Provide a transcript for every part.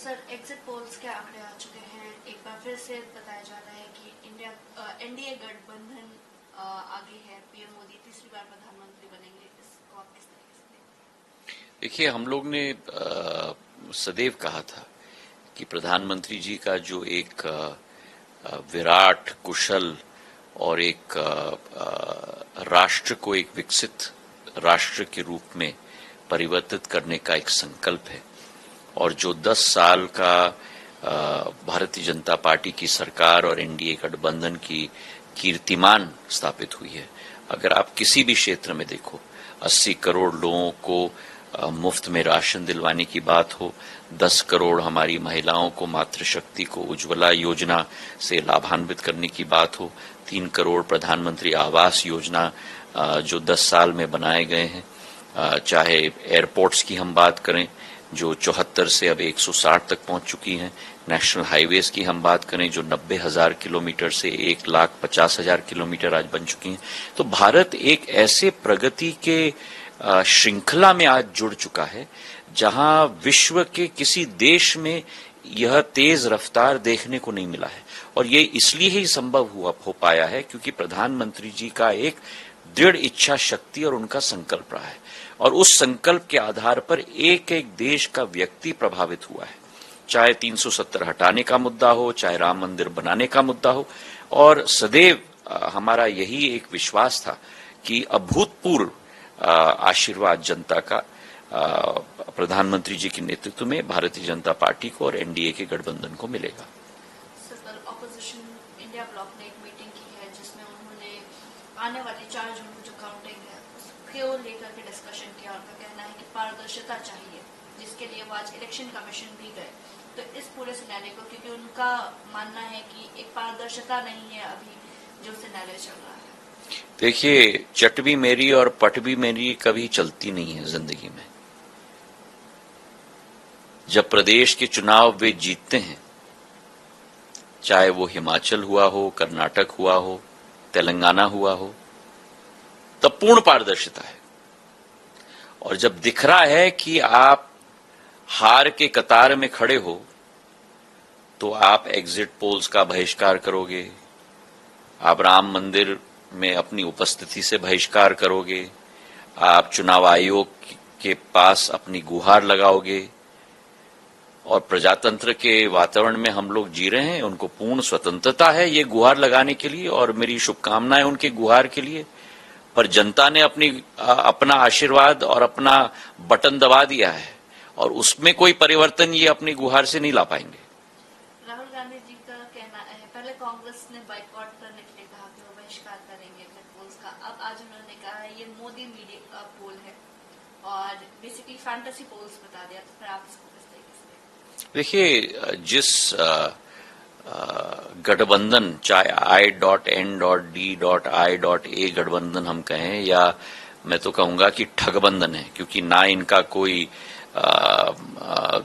Sir, exit polls के आंकड़े आ चुके हैं। एक बार फिर से बताया जा रहा है कि एनडीए गठबंधन आगे है, पीएम मोदी तीसरी बार प्रधानमंत्री बनेंगे। इसको आप किस तरीके से देखते हैं? देखिए, हम लोग ने सदैव कहा था कि प्रधानमंत्री जी का जो एक विराट, कुशल और एक राष्ट्र को एक विकसित राष्ट्र के रूप में परिवर्तित करने का एक संकल्प है, और जो 10 साल का भारतीय जनता पार्टी की सरकार और एनडीए गठबंधन की कीर्तिमान स्थापित हुई है। अगर आप किसी भी क्षेत्र में देखो, 80 करोड़ लोगों को मुफ्त में राशन दिलवाने की बात हो, 10 करोड़ हमारी महिलाओं को, मातृशक्ति को उज्ज्वला योजना से लाभान्वित करने की बात हो, 3 करोड़ प्रधानमंत्री आवास योजना जो 10 साल में बनाए गए हैं, चाहे एयरपोर्ट्स की हम बात करें जो 74 से अब 160 तक पहुंच चुकी हैं, नेशनल हाईवेज की हम बात करें जो 90,000 किलोमीटर से 1,50,000 किलोमीटर आज बन चुकी हैं। तो भारत एक ऐसे प्रगति के श्रृंखला में आज जुड़ चुका है जहां विश्व के किसी देश में यह तेज रफ्तार देखने को नहीं मिला है, और ये इसलिए ही संभव हो पाया है क्योंकि प्रधानमंत्री जी का एक दृढ़ इच्छा शक्ति और उनका संकल्प रहा है, और उस संकल्प के आधार पर एक एक देश का व्यक्ति प्रभावित हुआ है, चाहे 370 हटाने का मुद्दा हो, चाहे राम मंदिर बनाने का मुद्दा हो। और सदैव हमारा यही एक विश्वास था कि अभूतपूर्व आशीर्वाद जनता का प्रधानमंत्री जी के नेतृत्व में भारतीय जनता पार्टी को और एनडीए के गठबंधन को मिलेगा। सर, ऑपोजिशन इंडिया ब्लॉक ने एक मीटिंग की है जिसमें उन्होंने आने वाले 4 जून को जो काउंटिंग है उसको लेकर के डिस्कशन किया। उनका कहना है कि पारदर्शिता चाहिए, जिसके लिए वो आज इलेक्शन कमीशन भी गए। तो इस पूरे सिनेरियो को, क्योंकि उनका मानना है कि एक पारदर्शिता नहीं है अभी जो सिनेरियो चल रहा है। देखिए, चट भी मेरी और पट भी मेरी कभी चलती नहीं है जिंदगी में। जब प्रदेश के चुनाव वे जीतते हैं, चाहे वो हिमाचल हुआ हो, कर्नाटक हुआ हो, तेलंगाना हुआ हो, तब पूर्ण पारदर्शिता है। और जब दिख रहा है कि आप हार के कतार में खड़े हो, तो आप एग्जिट पोल्स का बहिष्कार करोगे, आप राम मंदिर में अपनी उपस्थिति से बहिष्कार करोगे, आप चुनाव आयोग के पास अपनी गुहार लगाओगे। और प्रजातंत्र के वातावरण में हम लोग जी रहे हैं, उनको पूर्ण स्वतंत्रता है ये गुहार लगाने के लिए, और मेरी शुभकामनाएं उनके गुहार के लिए। पर जनता ने अपना आशीर्वाद और अपना बटन दबा दिया है, और उसमें कोई परिवर्तन ये अपनी गुहार से नहीं ला पाएंगे। राहुल गांधी जी का कहना है, पहले कांग्रेस ने बाइकआउट करने के लिए कहा कि वो बहिष्कार करेंगे एग्जिट पोल्स का। अब आज उन्होंने कहा है ये मोदी मीडिया का पोल है और बेसिकली फैंटेसी पोल्स बता दिया। तो फिर आप इसको किस तरीके से देखिए, जिस गठबंधन, चाहे I.N.D.I.A गठबंधन हम कहें, या मैं तो कहूंगा कि ठगबंधन है, क्योंकि ना इनका कोई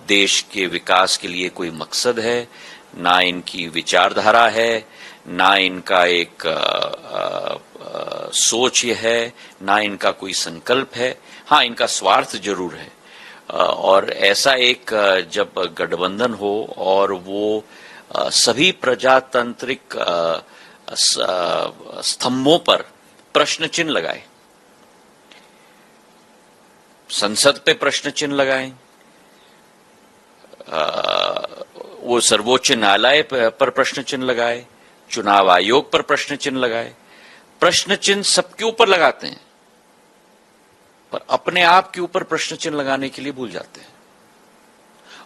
देश के विकास के लिए कोई मकसद है, ना इनकी विचारधारा है, ना इनका एक सोच ये है, ना इनका कोई संकल्प है। हाँ, इनका स्वार्थ जरूर है। और ऐसा एक जब गठबंधन हो और वो सभी प्रजातांत्रिक स्तंभों पर प्रश्न चिन्ह लगाए, संसद पे प्रश्न चिन्ह लगाए, वो सर्वोच्च न्यायालय पर प्रश्न चिन्ह लगाए, चुनाव आयोग पर प्रश्न चिन्ह लगाए। प्रश्न चिन्ह सबके ऊपर लगाते हैं, पर अपने आप के ऊपर प्रश्न चिन्ह लगाने के लिए भूल जाते हैं।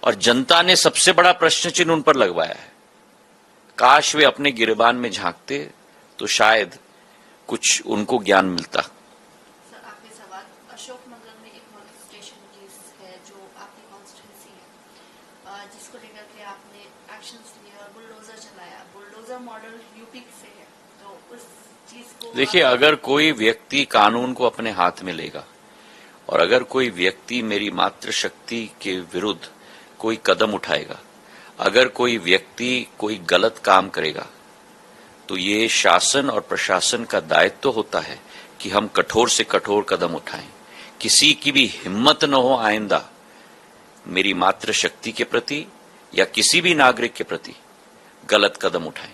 और जनता ने सबसे बड़ा प्रश्न चिन्ह उन पर लगवाया है। काश वे अपने गिरबान में झांकते तो शायद कुछ उनको ज्ञान मिलता। सर, आखिरी सवाल, अशोकनगर में एक पुलिस स्टेशन केस है जो आपकी कॉन्स्टिट्यूंसी है, जिसको लेकर के आपने एक्शंस लिए और बुलडोजर चलाया। बुलडोजर मॉडल यूपी से है, तो उस चीज को देखिए, अगर कोई व्यक्ति कानून को अपने हाथ में लेगा और अगर कोई व्यक्ति मेरी मातृशक्ति के विरुद्ध कोई कदम उठाएगा, अगर कोई व्यक्ति कोई गलत काम करेगा, तो ये शासन और प्रशासन का दायित्व होता है कि हम कठोर से कठोर कदम उठाएं। किसी की भी हिम्मत न हो आइंदा मेरी मातृशक्ति के प्रति या किसी भी नागरिक के प्रति गलत कदम उठाएं,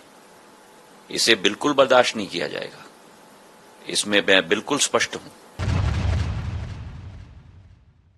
इसे बिल्कुल बर्दाश्त नहीं किया जाएगा। इसमें मैं बिल्कुल स्पष्ट हूं।